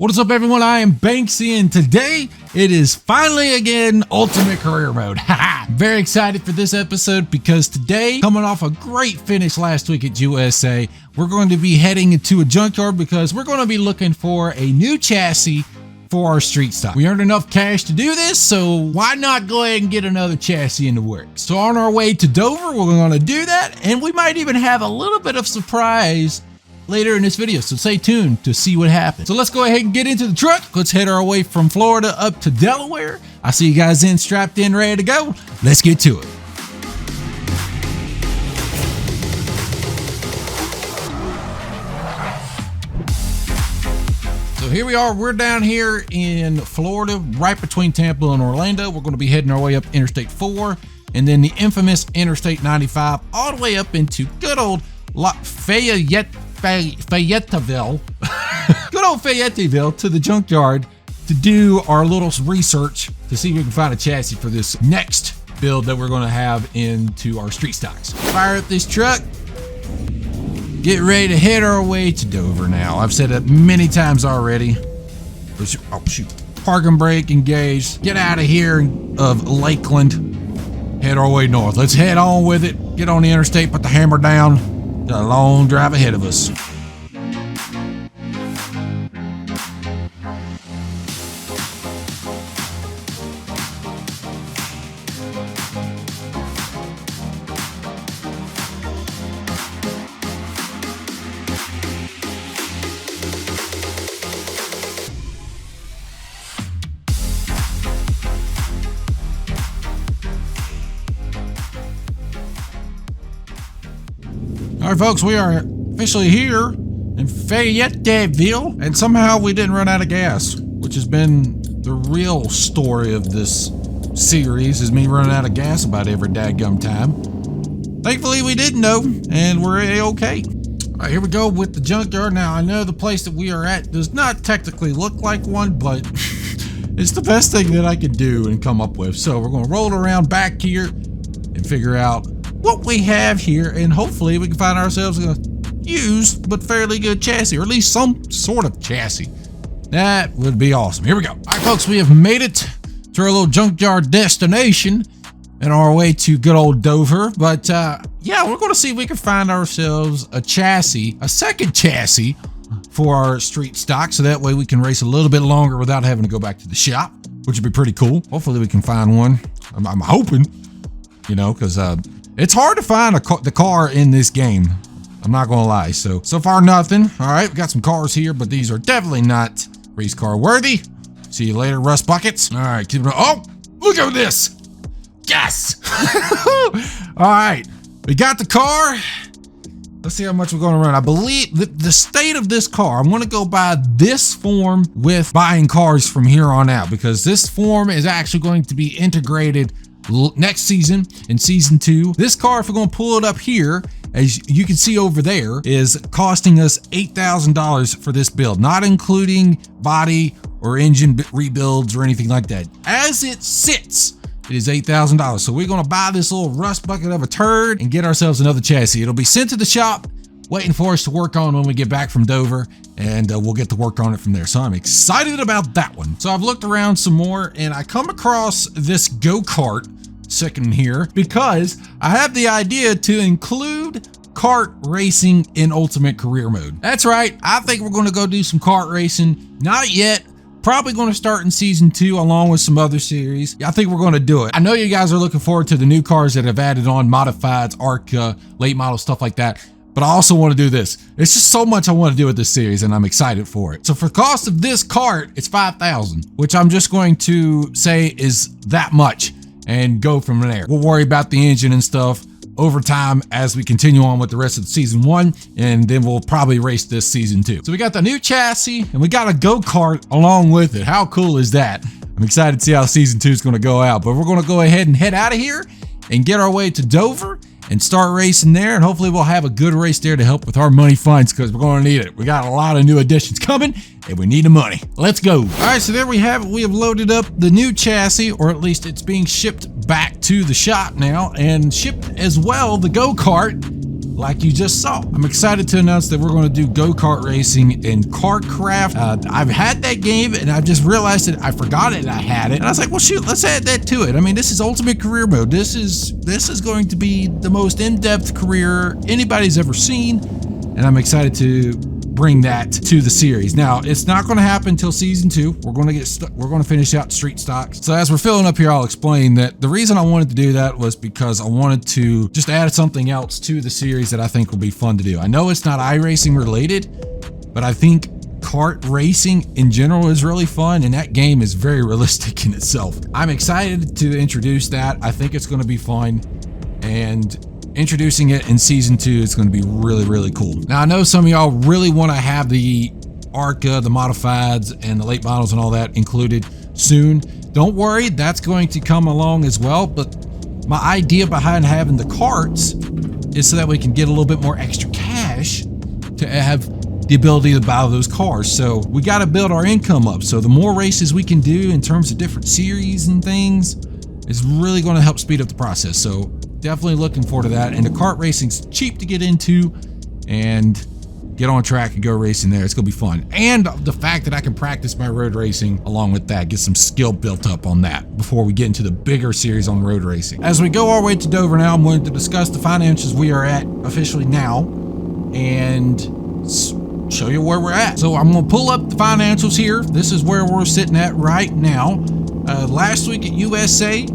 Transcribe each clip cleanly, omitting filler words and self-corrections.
What is up, everyone? I am Banksy, and today it is finally again Ultimate Career Mode. Very excited for this episode because today, coming off a great finish last week at USA, we're going to be heading into a junkyard because we're going to be looking for a new chassis for our street stock. We earned enough cash to do this, so why not go ahead and get another chassis in the works? So on our way to Dover, we're going to do that, and we might even have a little bit of surprise later in this video, so stay tuned to see what happens. So let's go ahead and get into the truck. Let's head our way from Florida up to Delaware. I see you guys strapped in, ready to go. Let's get to it. So here we are, we're down here in Florida, right between Tampa and Orlando. We're going to be heading our way up Interstate 4 and then the infamous Interstate 95 all the way up into good old Fayetteville, good old Fayetteville, to the junkyard to do our little research to see if we can find a chassis for this next build that we're going to have into our street stocks. Fire up this truck, get ready to head our way to Dover now. I've said it many times already. Oh shoot. Park and brake engaged. Get out of here of Lakeland. Head our way north. Let's head on with it. Get on the interstate, put the hammer down. Got a long drive ahead of us. All right, folks, we are officially here in Fayetteville, and somehow we didn't run out of gas, which has been the real story of this series, is me running out of gas about every dadgum time. Thankfully, we didn't know, and we're okay. All right, here we go with the junkyard. Now, I know the place that we are at does not technically look like one, but it's the best thing that I could do and come up with. So we're going to roll around back here and figure out what we have here, and hopefully we can find ourselves a used but fairly good chassis, or at least some sort of chassis. That would be awesome. Here we go. All right, folks, we have made it to our little junkyard destination and our way to good old Dover. But yeah, we're going to see if we can find ourselves a chassis, a second chassis for our street stock, so that way we can race a little bit longer without having to go back to the shop, which would be pretty cool. Hopefully we can find one. I'm hoping, you know, because it's hard to find the car in this game. I'm not gonna lie. So far nothing. All right, we got some cars here, but these are definitely not race car worthy. See you later, rust buckets. All right, keep it. Oh, look at this. Yes. All right, we got the car. Let's see how much we're gonna run. I believe the state of this car, I'm gonna go by this form with buying cars from here on out, because this form is actually going to be integrated next season, in season 2. This car, if we're going to pull it up here, as you can see over there, is costing us $8,000 for this build, not including body or engine rebuilds or anything like that. As it sits, it is $8,000. So we're going to buy this little rust bucket of a turd and get ourselves another chassis. It'll be sent to the shop, waiting for us to work on when we get back from Dover, and we'll get to work on it from there. So I'm excited about that one. So I've looked around some more, and I come across this go-kart second here because I have the idea to include kart racing in Ultimate Career Mode. That's right, I think we're going to go do some kart racing. Not yet. Probably going to start in season 2 along with some other series. I think we're going to do it. I know you guys are looking forward to the new cars that have added on modifieds, ARCA, late model, stuff like that. But I also want to do this. It's just so much I want to do with this series, and I'm excited for it. So for the cost of this cart, it's $5,000, which I'm just going to say is that much and go from there. We'll worry about the engine and stuff over time as we continue on with the rest of the season 1, and then we'll probably race this season 2. So we got the new chassis and we got a go-kart along with it. How cool is that? I'm excited to see how season 2 is going to go out, but we're going to go ahead and head out of here and get our way to Dover and start racing there, and hopefully we'll have a good race there to help with our money funds, because we're going to need it. We got a lot of new additions coming and we need the money. Let's go. All right, so there we have it. We have loaded up the new chassis, or at least it's being shipped back to the shop now, and shipped as well the go-kart like you just saw. I'm excited to announce that we're going to do go-kart racing in KartCraft. I've had that game and I just realized that I forgot it and I had it. And I was like, well, shoot, let's add that to it. I mean, this is ultimate career mode. This is going to be the most in-depth career anybody's ever seen. And I'm excited to bring that to the series. Now, it's not going to happen until season 2. We're going to finish out street stocks. So as we're filling up here, I'll explain that the reason I wanted to do that was because I wanted to just add something else to the series that I think will be fun to do. I know it's not iRacing related, but I think kart racing in general is really fun, and that game is very realistic in itself. I'm excited to introduce that. I think it's going to be fun, and introducing it in season 2 is going to be really, really cool. Now, I know some of y'all really want to have the ARCA, the modifieds, and the late models and all that included soon. Don't worry, that's going to come along as well. But my idea behind having the carts is so that we can get a little bit more extra cash to have the ability to buy those cars. So we got to build our income up. So the more races we can do in terms of different series and things is really going to help speed up the process. So definitely looking forward to that. And the kart racing's cheap to get into, and get on track and go racing there. It's gonna be fun. And the fact that I can practice my road racing along with that, get some skill built up on that before we get into the bigger series on road racing. As we go our way to Dover now, I'm going to discuss the finances we are at officially now and show you where we're at. So I'm gonna pull up the financials here. This is where we're sitting at right now. Last week at USA,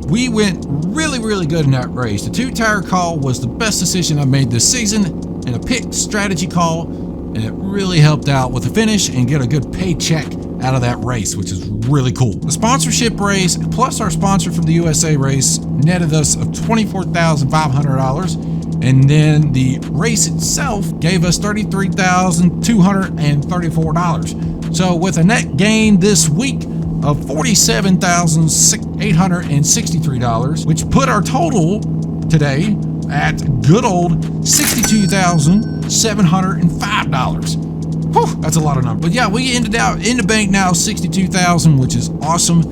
we went really, really good in that race. The 2-tire call was the best decision I made this season, and a pit strategy call, and it really helped out with the finish and get a good paycheck out of that race, which is really cool. The sponsorship race, plus our sponsor from the USA race, netted us of $24,500, and then the race itself gave us $33,234. So with a net gain this week of $47,863, which put our total today at good old $62,705. Whew, that's a lot of numbers. But yeah, we ended out in the bank now $62,000, which is awesome.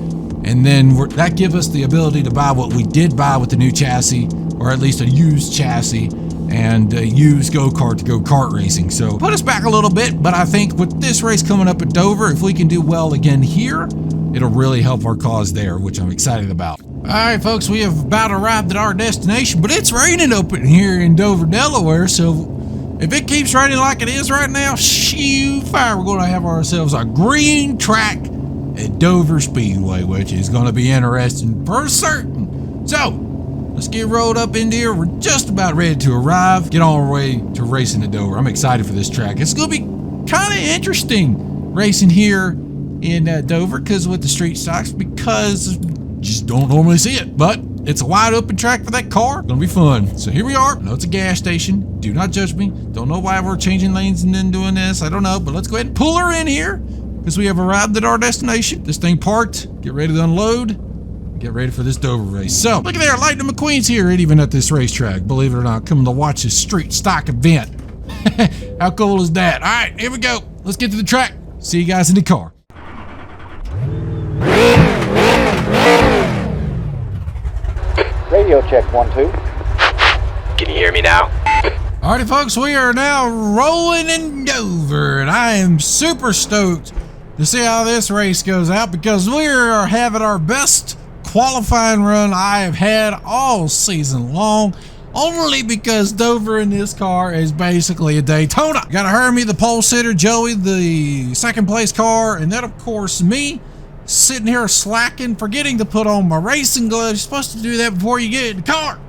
And then that gives us the ability to buy what we did buy with the new chassis, or at least a used chassis, and a used go-kart to go kart racing. So put us back a little bit, but I think with this race coming up at Dover, if we can do well again here, it'll really help our cause there, which I'm excited about. All right, folks, we have about arrived at our destination, but it's raining open here in Dover, Delaware. So if it keeps raining like it is right now, shoo fire, we're going to have ourselves a green track at Dover Speedway, which is going to be interesting for certain. So let's get rolled up into here. We're just about ready to arrive, get on our way to racing at Dover. I'm excited for this track. It's going to be kind of interesting racing here in Dover because with the street stocks, because you just don't normally see it, but it's a wide open track for that car. Gonna be fun. So here we are. I know it's a gas station. Do not judge me. Don't know why we're changing lanes and then doing this. I don't know, but let's go ahead and pull her in here because we have arrived at our destination. This thing parked. Get ready to unload. Get ready for this Dover race. So look at there, Lightning McQueen's here, even at this racetrack. Believe it or not, coming to watch this street stock event. How cool is that? All right, here we go. Let's get to the track. See you guys in the car. Radio check 1, 2. Can you hear me now? Alrighty, folks, we are now rolling in Dover, and I am super stoked to see how this race goes out because we are having our best qualifying run I have had all season long, only because Dover in this car is basically a Daytona. Got Hermie, the pole sitter, Joey, the second place car, and then of course me, sitting here slacking, forgetting to put on my racing gloves. You're supposed to do that before you get in the car.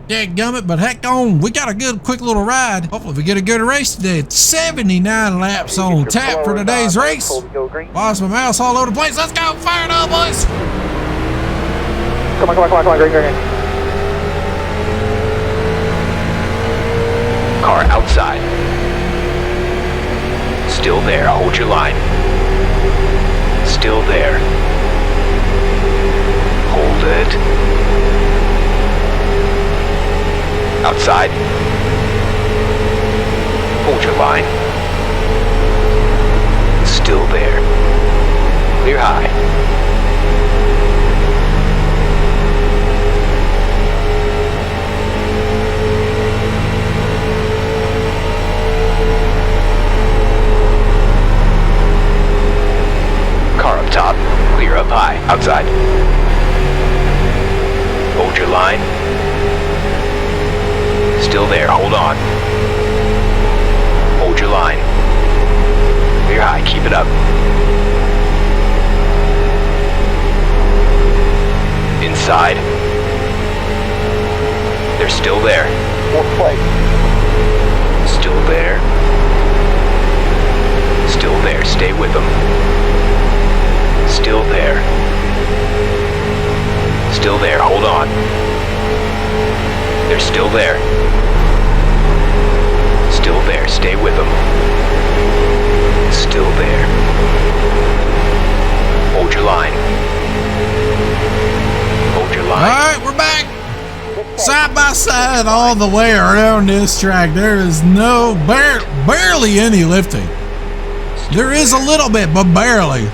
Dadgummit, but heck on, we got a good quick little ride. Hopefully we get a good race today. It's 79 laps on tap for today's race. Lost my mouse all over the place. Let's go, fire it up, boys. Come on, green. Car outside. Still there, hold your line. Still there. Hold it. Outside. Hold your line. Still there. Clear high. up high. Outside. Hold your line. Still there. Hold on. Hold your line. Clear high. Keep it up. Inside. They're still there. Still there. Still there. Stay with them. Still there. Still there. Hold on. They're still there. Still there. Stay with them. Still there. Hold your line. Hold your line. Alright, we're back. Side by side all the way around this track. There is barely any lifting. There is a little bit, but barely.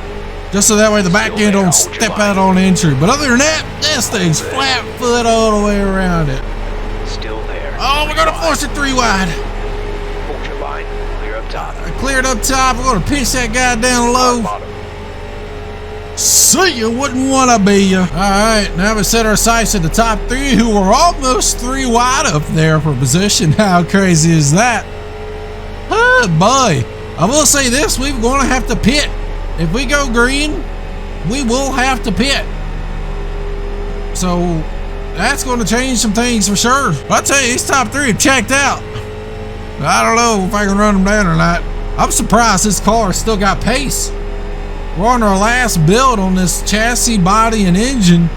Just so that way the back end don't step out on entry. But other than that, this thing's flat foot all the way around it. Still there. Oh, we're gonna force it 3 wide. Hold your line. Clear up top. I cleared up top. We're gonna pitch that guy down low. Bottom. See you, wouldn't wanna be you. Alright, now we set our sights at the top 3 who are almost 3 wide up there for position. How crazy is that? Oh boy. I will say this, we're gonna have to pit. If we go green, we will have to pit. So that's gonna change some things for sure. But I'll tell you, these top 3 have checked out. I don't know if I can run them down or not. I'm surprised this car still got pace. We're on our last build on this chassis, body, and engine.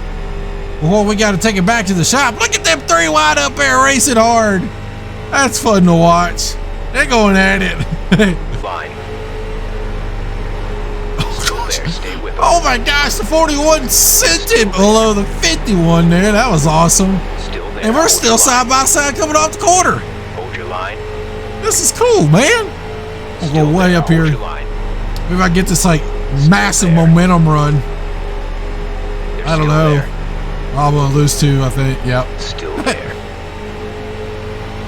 Well, we got to take it back to the shop. Look at them 3 wide up there racing hard. That's fun to watch. They're going at it. Line. Still there. Stay with them. Oh my gosh, the 41 sent it below the 51 there. That was awesome. Still there. And we're still side by side coming off the quarter. Hold your line. This is cool, man. We'll go way up here. Hold your line. Maybe I get this like massive momentum run. I don't know. I'm gonna lose 2, I think. Yep. Still there.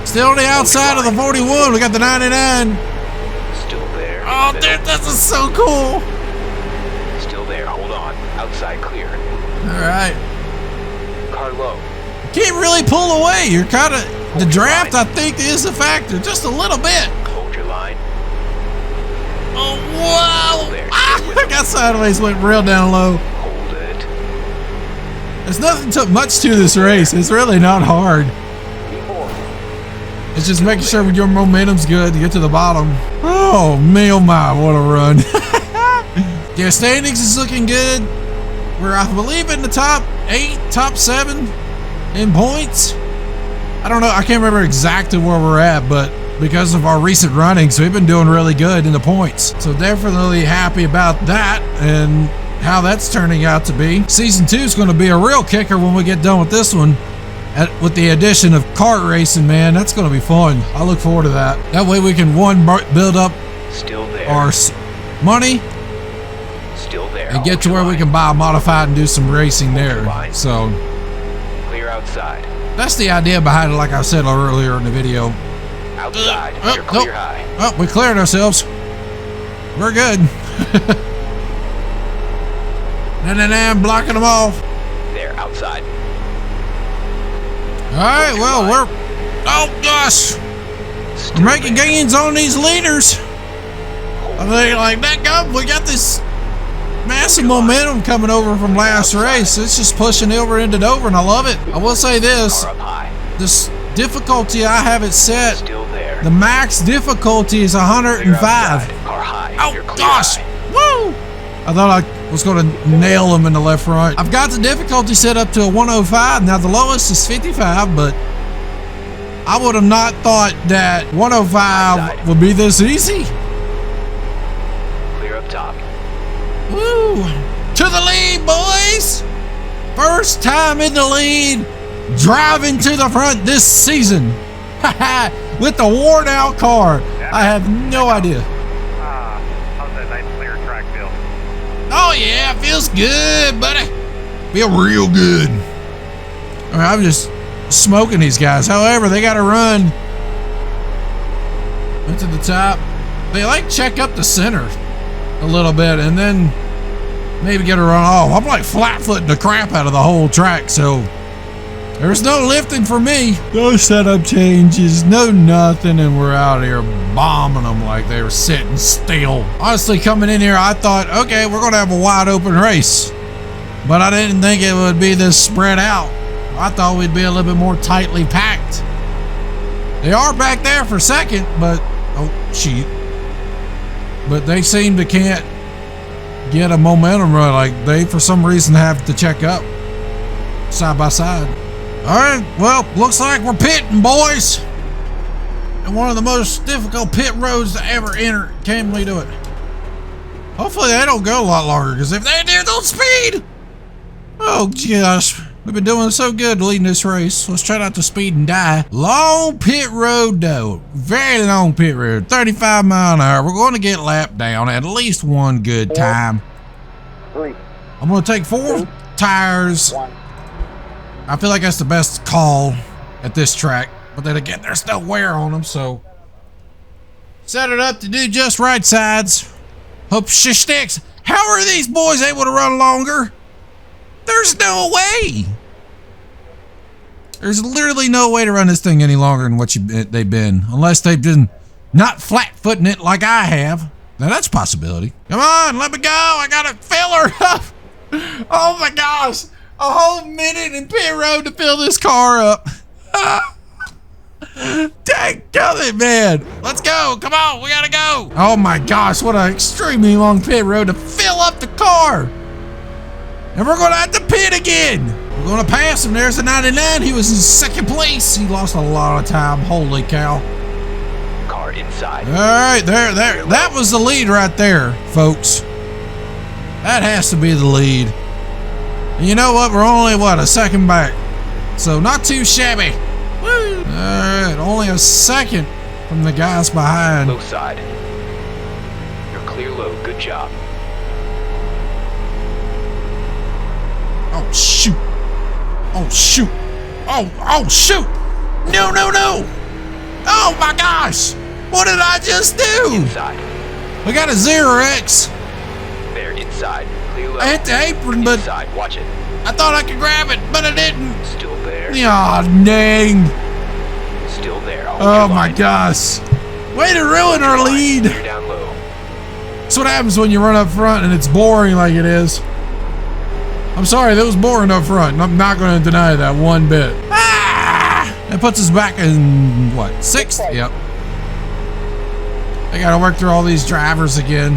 Still on the outside of the 41. We got the 99. Still there. Oh, dude, this is so cool. Still there. Hold on. Outside clear. All right. Car low. Can't really pull away. You're kind of the draft. I think is a factor, just a little bit. Hold your line. Oh, whoa! Still there. Ah, I got sideways, went real down low. Hold it. There's nothing much to this race. It's really not hard. It's just making sure your momentum's good to get to the bottom. Oh, me, oh my, what a run. Yeah, standings is looking good. We're, I believe, in the top 8, top 7 in points. I don't know, I can't remember exactly where we're at, but because of our recent runnings, we've been doing really good in the points. So definitely happy about that and how that's turning out to be. Season 2 is going to be a real kicker when we get done with this one. With the addition of kart racing, man, that's going to be fun. I look forward to that. That way we can, one, build up Still there. our money Still there. and get to where we can buy a modified and do some racing there. So Clear outside. that's the idea behind it, like I said earlier in the video. Outside. You're clear high. Oh, we cleared ourselves. We're good. I'm blocking them off. There. Outside. All right, well, we're, oh gosh, we're making gains on these leaders. I think like that guy, we got this massive momentum coming over from last race. It's just pushing over into Dover, and I love it. I will say this, Car up high. this difficulty, I have it set, Still there. the max difficulty is Clear 105. outside. Car high. Oh You're clear gosh, high. woo! I thought I was going to nail them in the left front. I've got the difficulty set up to a 105. Now the lowest is 55, but I would have not thought that 105 would be this easy. Clear up top. Woo! To the lead, boys! First time in the lead, driving to the front this season. With the worn out car. I have no idea. How's that nice clear track feel? Oh yeah, feels good, buddy. Feel real good. All right, I'm just smoking these guys. However, they got to run into the top. They like check up the center a little bit, and then maybe get a run. Oh, I'm like flat-footing the crap out of the whole track, so there's no lifting for me. No setup changes, no nothing, and we're out here bombing them like they were sitting still. Honestly, coming in here, I thought, okay, we're going to have a wide open race. But I didn't think it would be this spread out. I thought we'd be a little bit more tightly packed. They are back there for second, but, oh, shit. But they seem to can't get a momentum run. Like, they, for some reason, have to check up side by side. All right, well, looks like we're pitting, boys. And one of the most difficult pit roads to ever enter. Can we do it? Hopefully they don't go a lot longer, because if they do, they'll speed. Oh, gosh. We've been doing so good leading this race. Let's try not to speed and die. Long pit road, though. Very long pit road. 35 miles an hour. We're going to get lapped down at least one good time. 3. I'm going to take 4 tires. 1. I feel like that's the best call at this track, but then again, there's no wear on them, so set it up to do just right sides. Hope she sticks. How are these boys able to run longer? There's no way. There's literally no way to run this thing any longer than what they've been, unless they've been not flat-footing it like I have. Now that's a possibility. Come on, let me go. I gotta fill her up. Oh my gosh. A whole minute in pit road to fill this car up. Dadgummit, man. Let's go. Come on, we gotta go. Oh my gosh, what an extremely long pit road to fill up the car. And we're gonna have to pit again. We're gonna pass him. There's a 99. He was in second place. He lost a lot of time. Holy cow. Car inside. All right, there. That was the lead right there, folks. That has to be the lead. And you know what? We're only, a second back. So not too shabby. Woo! All right, only a second from the guys behind. Low side. You're clear low. Good job. Oh, shoot. Oh, shoot. Oh, shoot. No. Oh, my gosh. What did I just do? Inside. We got a 0x. There, inside. Clear low. I hit the apron, but Inside. Watch it. I thought I could grab it, but I didn't. Still there. Aw, dang. Still there. Oh, my gosh. Way to ruin our lead. Clear down low. That's what happens when you run up front and it's boring like it is. I'm sorry, that was boring up front, and I'm not going to deny that one bit. Ah! That puts us back in, what, 6th? Yep. They got to work through all these drivers again,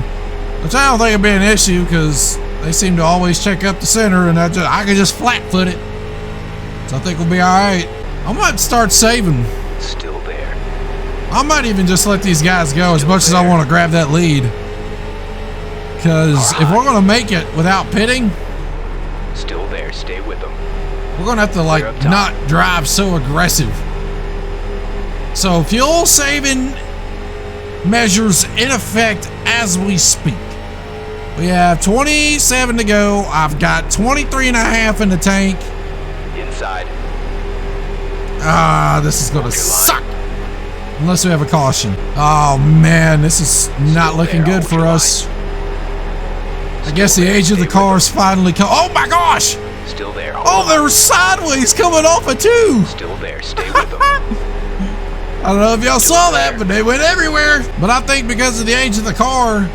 which I don't think will be an issue because they seem to always check up the center, and I can just flat-foot it. So I think we'll be all right. I might start saving. Still there. I might even just let these guys go as much as I want to grab that lead. Because if we're going to make it without pitting, Still there. Stay with them. we're going to have to, like, not drive so aggressive. So fuel saving measures in effect as we speak. We have 27 to go. I've got 23 and a half in the tank. Inside. This is going to suck. Unless we have a caution. Oh, man, this is not looking good for us. I guess the age of the car's finally come. Oh my gosh! Still there. Oh, they're sideways coming off a 2. Still there. Stay with them. I don't know if y'all saw that, but they went everywhere. But I think because of the age of the car,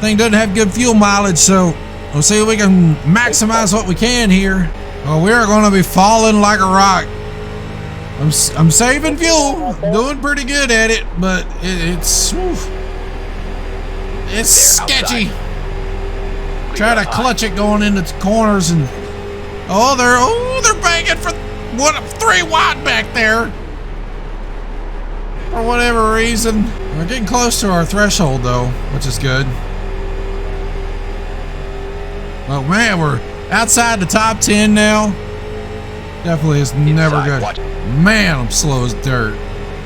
thing doesn't have good fuel mileage, so we'll see if we can maximize what we can here. Oh, we are going to be falling like a rock. I'm saving fuel, doing pretty good at it, but it's sketchy. Try to clutch it going into corners, and they're banging for 3 wide back there for whatever reason. We're getting close to our threshold though, which is good. Oh man, we're outside the top 10 now. Definitely is never good. Man, I'm slow as dirt.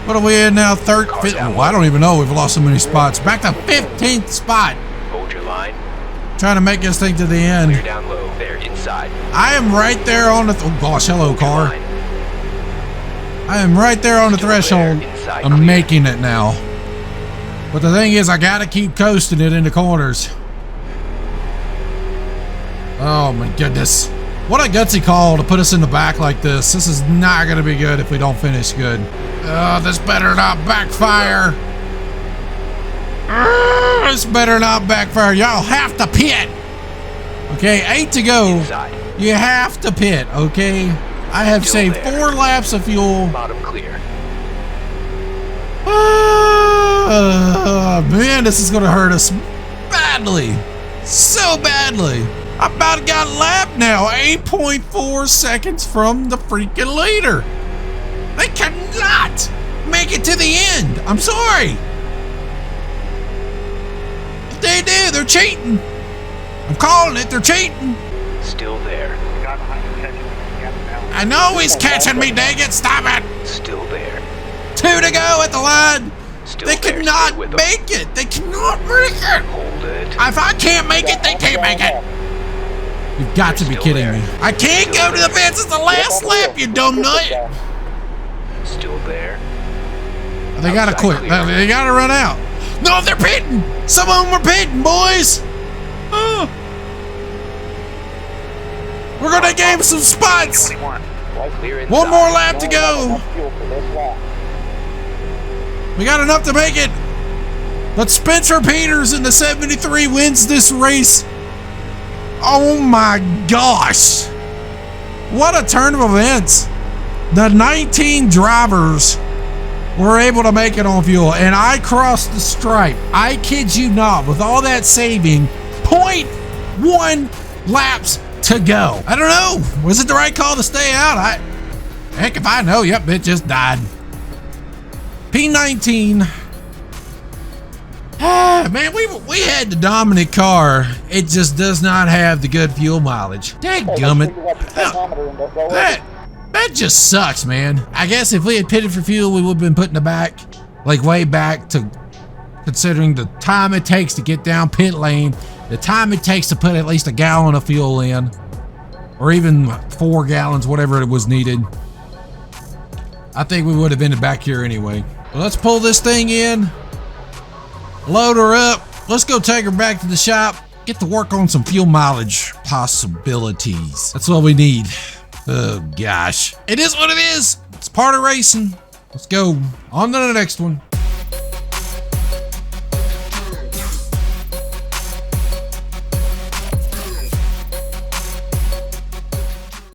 What are we in now? Third, fifth? Well, I don't even know. We've lost so many spots. Back to 15th spot. Hold your line. Trying to make this thing to the end. Clear down low. There, inside. I am right there on the. Oh gosh, hello car. I am right there on the threshold. I'm making it now. But the thing is, I gotta keep coasting it into corners. Oh my goodness. What a gutsy call to put us in the back like this. This is not going to be good if we don't finish good. Oh, this better not backfire. This better not backfire. Y'all have to pit. Okay, 8 to go. Inside. You have to pit, okay? I have Still saved there. 4 laps of fuel. Bottom clear. Man, this is going to hurt us badly. So badly. I about got lapped now. 8.4 seconds from the freaking leader. They cannot make it to the end. I'm sorry. If they do, they're cheating. I'm calling it. They're cheating. Still there. Got behind the catch. I know he's catching me, dang it. Stop it. Still there. 2 to go at the line. Still They there. cannot Stay with them. make it. They cannot make it. Hold it. If I can't make it, they can't make it. You've got to be Still kidding there. me. I can't go to the fence. It's the last lap, you dumb nut. Still there. They gotta Outside quit. clear. They gotta run out. No, they're pitting. Some of them are pitting, boys. Oh. We're gonna gain some spots. 21. Clear inside. One more lap to go. We got enough to make it. But Spencer Peters in the 73 wins this race. Oh my gosh. What a turn of events. The 19 drivers were able to make it on fuel, and I crossed the stripe. I kid you not, with all that saving, 0.1 laps to go. I don't know. Was it the right call to stay out? Heck if I know. Yep, it just died. P19. Man, we had the dominant car. It just does not have the good fuel mileage. Dadgummit. That just sucks, man. I guess if we had pitted for fuel, we would have been put in the back, like way back, to considering the time it takes to get down pit lane, the time it takes to put at least a gallon of fuel in, or even 4 gallons, whatever it was needed. I think we would have been back here anyway. Well, let's pull this thing in, load her up. Let's go take her back to the shop, get to work on some fuel mileage possibilities. That's what we need. Oh gosh. It is what it is. It's part of racing. Let's go on to the next one.